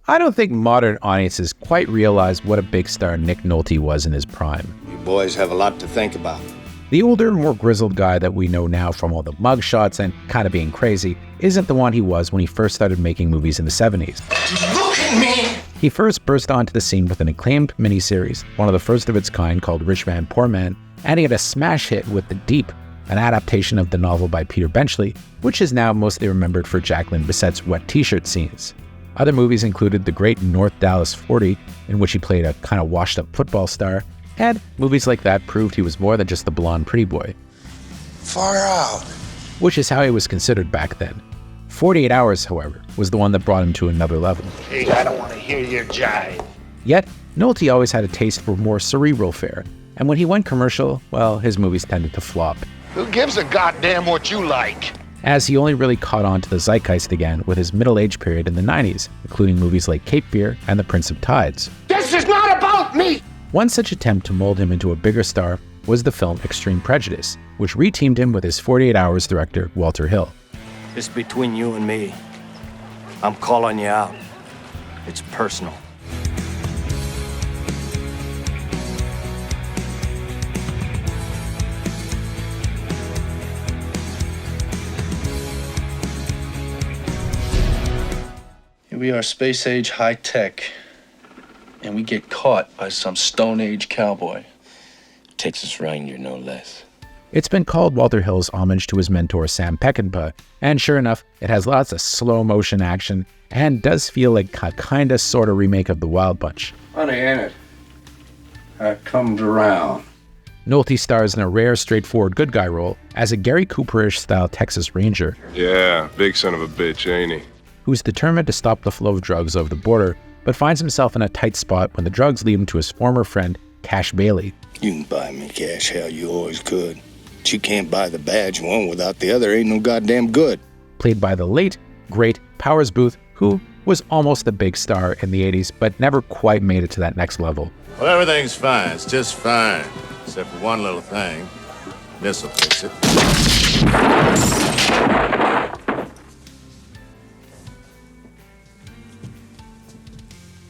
I don't think modern audiences quite realize what a big star Nick Nolte was in his prime. You boys have a lot to think about. The older, more grizzled guy that we know now from all the mugshots and kind of being crazy isn't the one he was when he first started making movies in the 70s. Look at me! He first burst onto the scene with an acclaimed miniseries, one of the first of its kind called Rich Man, Poor Man, and he had a smash hit with The Deep, an adaptation of the novel by Peter Benchley, which is now mostly remembered for Jacqueline Bisset's wet t-shirt scenes. Other movies included The Great North Dallas 40, in which he played a kind of washed-up football star, and movies like that proved he was more than just the blonde pretty boy. Far out. Which is how he was considered back then. 48 Hours, however, was the one that brought him to another level. Hey, I don't want to hear your jive. Yet, Nolte always had a taste for more cerebral fare, and when he went commercial, well, his movies tended to flop. Who gives a goddamn what you like? As he only really caught on to the zeitgeist again with his middle-age period in the 90s, including movies like Cape Fear and The Prince of Tides. This is not about me! One such attempt to mold him into a bigger star was the film Extreme Prejudice, which reteamed him with his 48 Hours director, Walter Hill. It's between you and me. I'm calling you out. It's personal. Here we are, space age high tech, and we get caught by some Stone Age cowboy. Texas Ranger, no less. It's been called Walter Hill's homage to his mentor Sam Peckinpah, and sure enough, it has lots of slow motion action and does feel like a kinda-sorta remake of The Wild Bunch. Funny, ain't it? How it comes around. Nolte stars in a rare, straightforward good guy role as a Gary Cooperish style Texas Ranger. Yeah, big son of a bitch, ain't he? Who's determined to stop the flow of drugs over the border, but finds himself in a tight spot when the drugs lead him to his former friend, Cash Bailey. You can buy me cash, hell, you always could. But you can't buy the badge. One without the other ain't no goddamn good. Played by the late, great Powers Booth, who was almost a big star in the 80s, but never quite made it to that next level. Well, everything's fine. It's just fine. Except for one little thing. This'll fix it.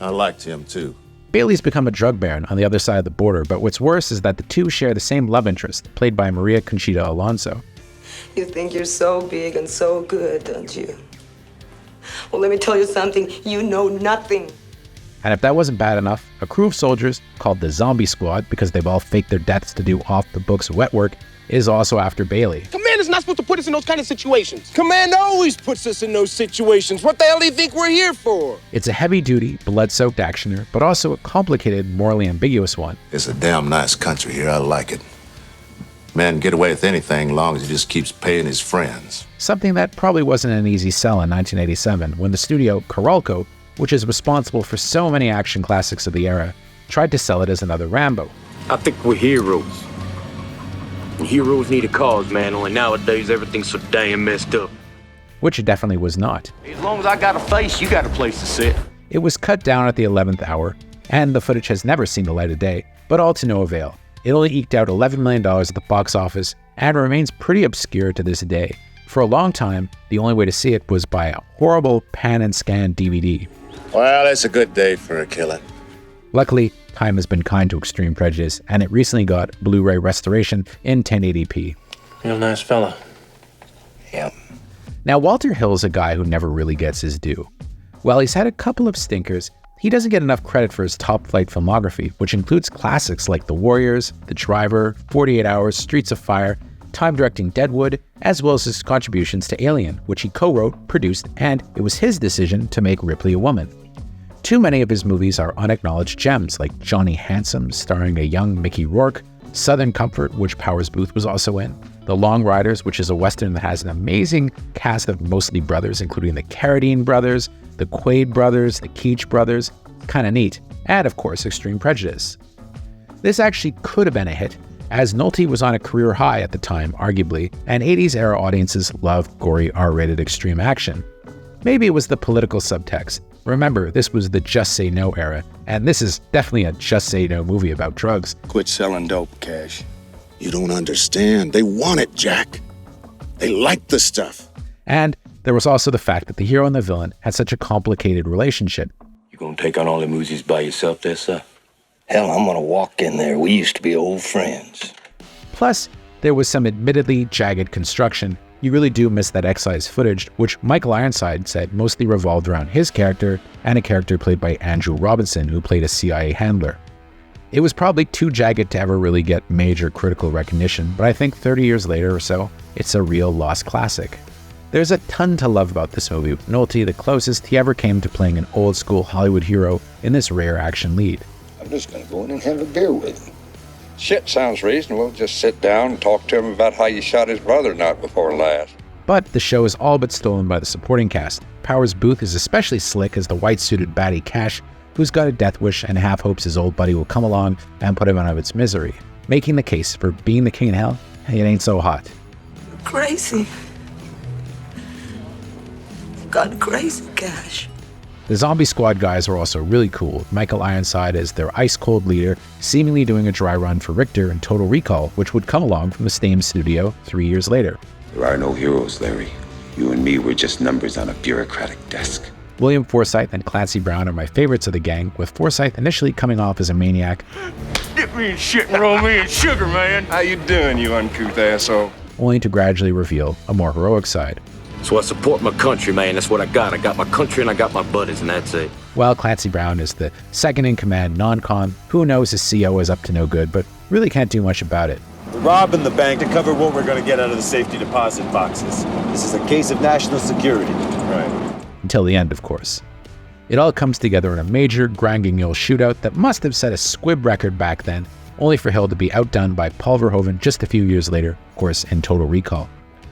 I liked him, too. Bailey's become a drug baron on the other side of the border, but what's worse is that the two share the same love interest, played by Maria Conchita Alonso. You think you're so big and so good, don't you? Well, let me tell you something. You know nothing. And if that wasn't bad enough, a crew of soldiers called the Zombie Squad, because they've all faked their deaths to do off-the-books wet work, is also after Bailey. Commander's not supposed to put us in those kind of situations. Commander always puts us in those situations. What the hell do you think we're here for? It's a heavy-duty, blood-soaked actioner, but also a complicated, morally ambiguous one. It's a damn nice country here. I like it. Man can get away with anything long as he just keeps paying his friends. Something that probably wasn't an easy sell in 1987, when the studio Carolco, which is responsible for so many action classics of the era, tried to sell it as another Rambo. I think we're heroes. And heroes need a cause, man. Only nowadays everything's so damn messed up. Which it definitely was not. As long as I got a face, you got a place to sit. It was cut down at the 11th hour, and the footage has never seen the light of day, but all to no avail. It only eked out $11 million at the box office, and remains pretty obscure to this day. For a long time, the only way to see it was by a horrible pan-and-scan DVD. Well, it's a good day for a killer. Luckily, time has been kind to Extreme Prejudice, and it recently got Blu-ray restoration in 1080p. Real nice fella. Yep. Now, Walter Hill's a guy who never really gets his due. While he's had a couple of stinkers, he doesn't get enough credit for his top-flight filmography, which includes classics like The Warriors, The Driver, 48 Hours, Streets of Fire, time-directing Deadwood, as well as his contributions to Alien, which he co-wrote, produced, and it was his decision to make Ripley a woman. Too many of his movies are unacknowledged gems, like Johnny Handsome, starring a young Mickey Rourke, Southern Comfort, which Powers Booth was also in, The Long Riders, which is a Western that has an amazing cast of mostly brothers, including the Carradine brothers, the Quaid brothers, the Keach brothers, kinda neat, and of course Extreme Prejudice. This actually could have been a hit, as Nolte was on a career high at the time, arguably, and 80s era audiences loved gory R-rated extreme action. Maybe it was the political subtext. Remember, this was the Just Say No era, and this is definitely a Just Say No movie about drugs. Quit selling dope, Cash. You don't understand. They want it, Jack. They like the stuff. And there was also the fact that the hero and the villain had such a complicated relationship. gonna take on all the movies by yourself there, sir? Hell, I'm gonna walk in there. We used to be old friends. Plus, there was some admittedly jagged construction. You really do miss that excised footage, which Michael Ironside said mostly revolved around his character and a character played by Andrew Robinson, who played a CIA handler. It was probably too jagged to ever really get major critical recognition, but I think 30 years later or so, it's a real lost classic. There's a ton to love about this movie, with Nolte the closest he ever came to playing an old-school Hollywood hero in this rare action lead. I'm just gonna go in and have a beer with him. Shit sounds reasonable. Just sit down and talk to him about how you shot his brother night before last. But the show is all but stolen by the supporting cast. Powers Booth is especially slick as the white-suited baddie Cash, who's got a death wish and half hopes his old buddy will come along and put him out of its misery, making the case for being the king in hell. It ain't so hot. Crazy. Gone crazy, Cash. The Zombie Squad guys are also really cool. Michael Ironside as their ice-cold leader, seemingly doing a dry run for Richter in Total Recall, which would come along from the same studio 3 years later. There are no heroes, Larry. You and me were just numbers on a bureaucratic desk. William Forsythe and Clancy Brown are my favorites of the gang, with Forsythe initially coming off as a maniac, Dip me in shit and roll me in sugar, man. How you doing, you uncouth asshole? only to gradually reveal a more heroic side. So I support my country, man. That's what I got. I got my country and I got my buddies, and that's it. While Clancy Brown is the second-in-command non-con who knows his CO is up to no good, but really can't do much about it. We're robbing the bank to cover what we're going to get out of the safety deposit boxes. This is a case of national security. Right. Until the end, of course. It all comes together in a major Grand-Guignol shootout that must have set a squib record back then, only for Hill to be outdone by Paul Verhoeven just a few years later, of course, in Total Recall.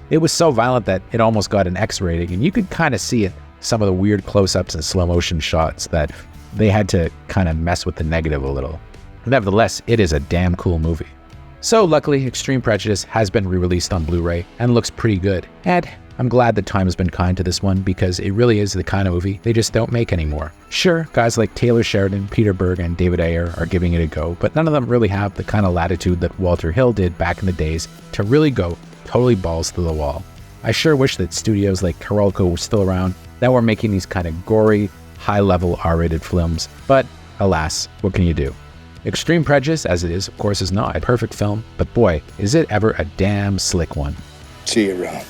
It was so violent that it almost got an X rating, and you could kind of see it, some of the weird close-ups and slow-motion shots, that they had to kind of mess with the negative a little. Nevertheless, it is a damn cool movie. So luckily, Extreme Prejudice has been re-released on Blu-ray and looks pretty good. And I'm glad that time has been kind to this one, because it really is the kind of movie they just don't make anymore. Sure, guys like Taylor Sheridan, Peter Berg, and David Ayer are giving it a go, but none of them really have the kind of latitude that Walter Hill did back in the days to really go totally balls to the wall. I sure wish that studios like Carolco were still around that were making these kind of gory, high-level R-rated films, but alas, what can you do? Extreme Prejudice, as it is, of course, is not a perfect film, but boy, is it ever a damn slick one. See you around.